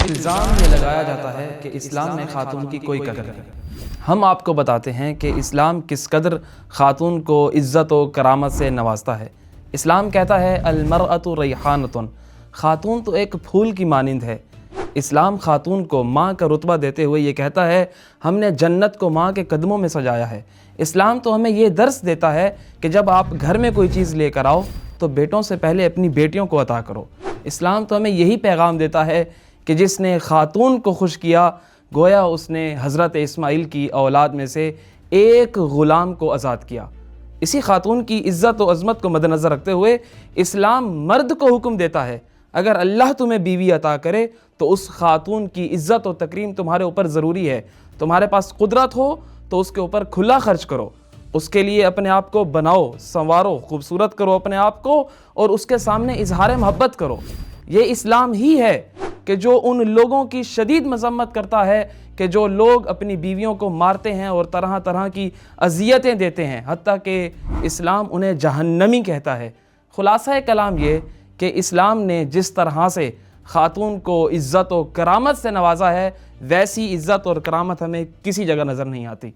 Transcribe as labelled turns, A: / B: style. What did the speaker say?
A: الزام یہ لگایا جاتا ہے کہ اسلام میں خاتون کی کوئی قدر نہیں۔ ہم آپ کو بتاتے ہیں کہ اسلام کس قدر خاتون کو عزت و کرامت سے نوازتا ہے۔ اسلام کہتا ہے المرأۃ ریحانۃ، خاتون تو ایک پھول کی مانند ہے۔ اسلام خاتون کو ماں کا رتبہ دیتے ہوئے یہ کہتا ہے ہم نے جنت کو ماں کے قدموں میں سجایا ہے۔ اسلام تو ہمیں یہ درس دیتا ہے کہ جب آپ گھر میں کوئی چیز لے کر آؤ تو بیٹوں سے پہلے اپنی بیٹیوں کو عطا کرو۔ اسلام تو ہمیں یہی پیغام دیتا ہے کہ جس نے خاتون کو خوش کیا گویا اس نے حضرت اسماعیل کی اولاد میں سے ایک غلام کو آزاد کیا۔ اسی خاتون کی عزت و عظمت کو مد نظر رکھتے ہوئے اسلام مرد کو حکم دیتا ہے اگر اللہ تمہیں بیوی عطا کرے تو اس خاتون کی عزت و تکریم تمہارے اوپر ضروری ہے۔ تمہارے پاس قدرت ہو تو اس کے اوپر کھلا خرچ کرو، اس کے لیے اپنے آپ کو بناؤ، سنوارو، خوبصورت کرو اپنے آپ کو اور اس کے سامنے اظہار محبت کرو۔ یہ اسلام ہی ہے کہ جو ان لوگوں کی شدید مذمت کرتا ہے کہ جو لوگ اپنی بیویوں کو مارتے ہیں اور طرح طرح کی اذیتیں دیتے ہیں، حتیٰ کہ اسلام انہیں جہنمی کہتا ہے۔ خلاصہ کلام یہ کہ اسلام نے جس طرح سے خاتون کو عزت و کرامت سے نوازا ہے ویسی عزت اور کرامت ہمیں کسی جگہ نظر نہیں آتی۔